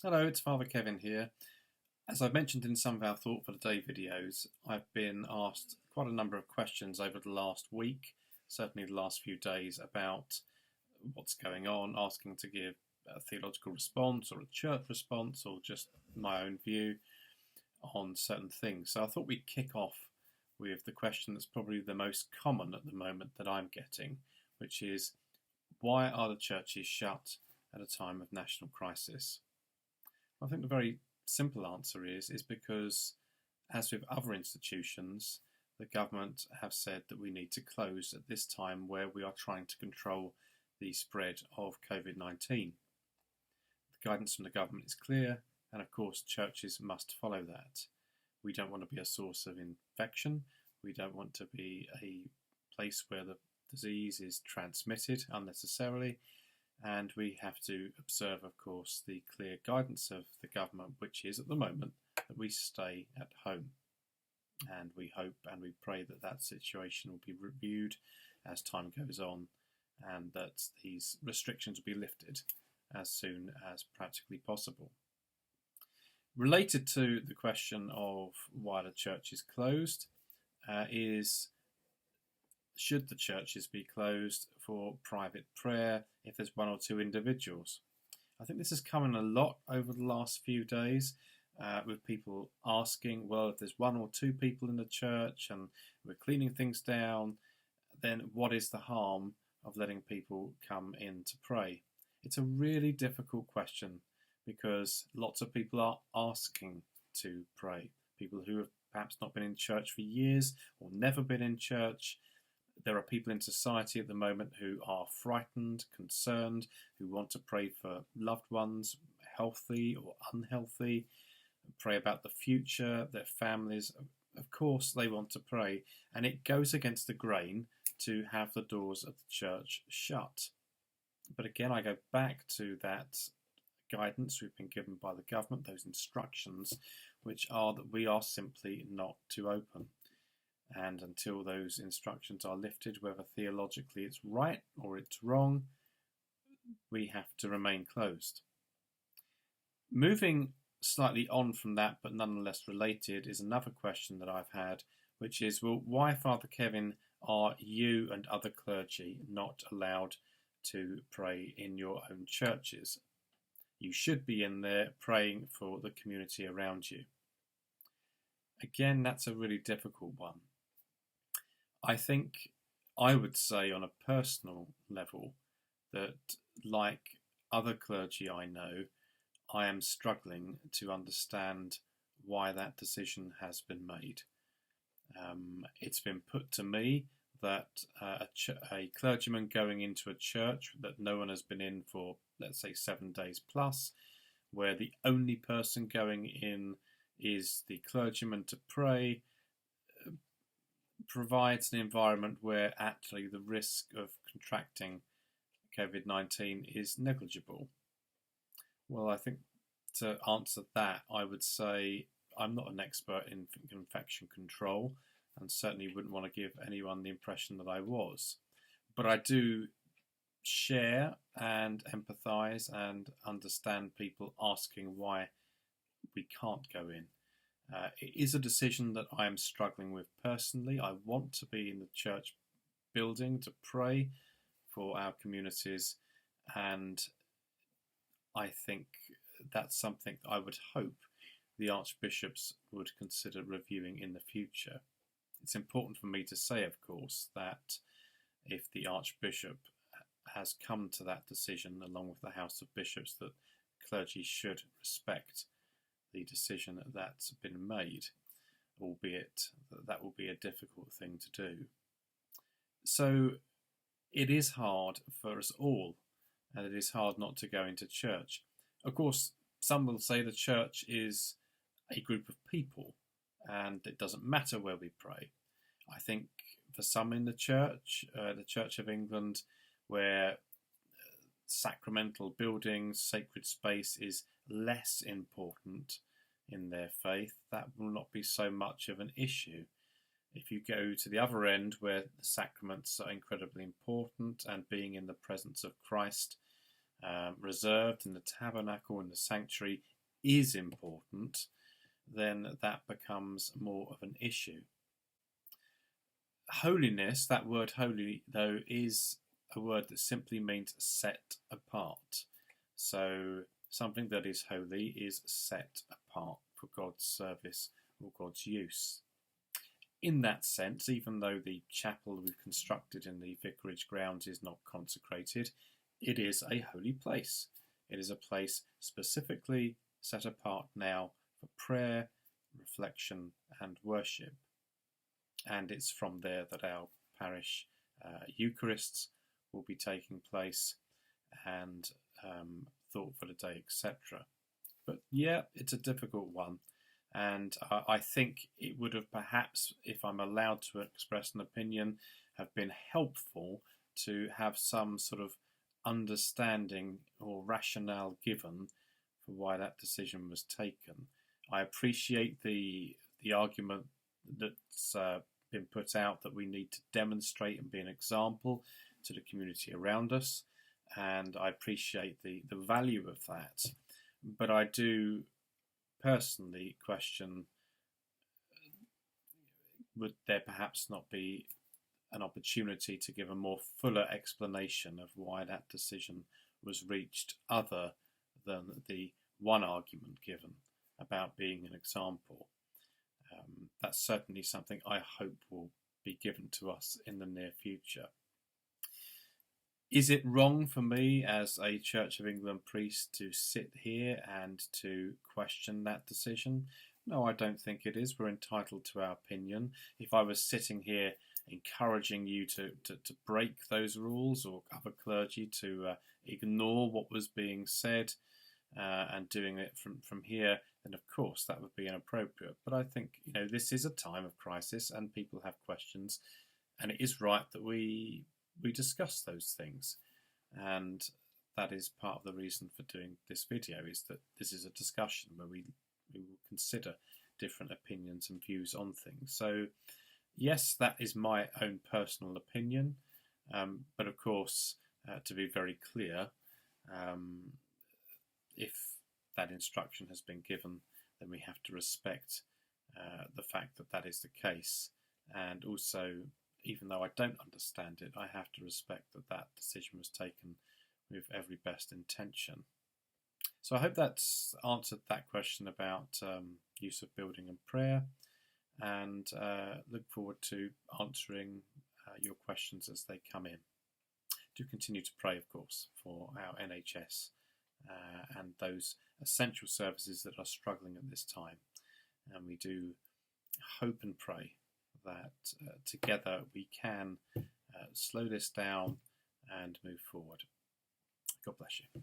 Hello, it's Father Kevin here. As I've mentioned in some of our Thought for the Day videos, I've been asked quite a number of questions over the last week, certainly the last few days, about what's going on, asking to give a theological response or a church response or just my own view on certain things. So I thought we'd kick off with the question that's probably the most common at the moment that I'm getting, which is, why are the churches shut at a time of national crisis? I think the very simple answer is because, as with other institutions, the government have said that we need to close at this time where we are trying to control the spread of COVID-19. The guidance from the government is clear, and of course churches must follow that. We don't want to be a source of infection. We don't want to be a place where the disease is transmitted unnecessarily. And we have to observe, of course, the clear guidance of the government, which is at the moment that we stay at home. And we hope and we pray that that situation will be reviewed as time goes on and that these restrictions will be lifted as soon as practically possible. Related to the question of why the church is closed is, should the churches be closed for private prayer if there's one or two individuals? I think this has come in a lot over the last few days with people asking, well, if there's one or two people in the church and we're cleaning things down, then what is the harm of letting people come in to pray? It's a really difficult question because lots of people are asking to pray. People who have perhaps not been in church for years or never been in church. There are people in society at the moment who are frightened, concerned, who want to pray for loved ones, healthy or unhealthy, pray about the future, their families. Of course, they want to pray, and it goes against the grain to have the doors of the church shut. But again, I go back to that guidance we've been given by the government, those instructions, which are that we are simply not to open. And until those instructions are lifted, whether theologically it's right or it's wrong, we have to remain closed. Moving slightly on from that, but nonetheless related, is another question that I've had, which is, well, why, Father Kevin, are you and other clergy not allowed to pray in your own churches? You should be in there praying for the community around you. Again, that's a really difficult one. I think I would say on a personal level that, like other clergy I know, I am struggling to understand why that decision has been made. It's been put to me that a clergyman going into a church that no one has been in for, let's say, 7 days plus, where the only person going in is the clergyman to pray, provides an environment where actually the risk of contracting COVID-19 is negligible. Well, I think to answer that, I would say I'm not an expert in infection control and certainly wouldn't want to give anyone the impression that I was. But I do share and empathise and understand people asking why we can't go in. It is a decision that I am struggling with personally. I want to be in the church building to pray for our communities, and I think that's something I would hope the archbishops would consider reviewing in the future. It's important for me to say, of course, that if the archbishop has come to that decision along with the House of Bishops, that clergy should respect the decision that's been made, albeit that will be a difficult thing to do. So it is hard for us all, and it is hard not to go into church. Of course, some will say the church is a group of people and it doesn't matter where we pray. I think for some in the Church of England, where sacramental buildings, sacred space is less important in their faith, that will not be so much of an issue. If you go to the other end, where the sacraments are incredibly important and being in the presence of Christ, reserved in the tabernacle, in the sanctuary, is important, then that becomes more of an issue. Holiness, that word holy, though, is a word that simply means set apart. So something that is holy is set apart for God's service or God's use. In that sense, even though the chapel we've constructed in the vicarage grounds is not consecrated, it is a holy place. It is a place specifically set apart now for prayer, reflection and worship. And it's from there that our parish Eucharists will be taking place, and thought for the day, etc. But yeah, it's a difficult one. And I think it would have perhaps, if I'm allowed to express an opinion, have been helpful to have some sort of understanding or rationale given for why that decision was taken. I appreciate the argument that's been put out that we need to demonstrate and be an example to the community around us, and I appreciate the value of that. But I do personally question, would there perhaps not be an opportunity to give a more fuller explanation of why that decision was reached, other than the one argument given about being an example? That's certainly something I hope will be given to us in the near future. Is it wrong for me as a Church of England priest to sit here and to question that decision? No, I don't think it is. We're entitled to our opinion. If I was sitting here encouraging you to break those rules, or other clergy to ignore what was being said and doing it from here, then of course that would be inappropriate. But I think, this is a time of crisis and people have questions, and it is right that we discuss those things, and that is part of the reason for doing this video, is that this is a discussion where we will consider different opinions and views on things. So yes, that is my own personal opinion, but of course, to be very clear, if that instruction has been given, then we have to respect the fact that that is the case, and also, even though I don't understand it, I have to respect that that decision was taken with every best intention. So I hope that's answered that question about use of building and prayer, and look forward to answering your questions as they come in. Do continue to pray, of course, for our NHS and those essential services that are struggling at this time. And we do hope and pray that together we can slow this down and move forward. God bless you.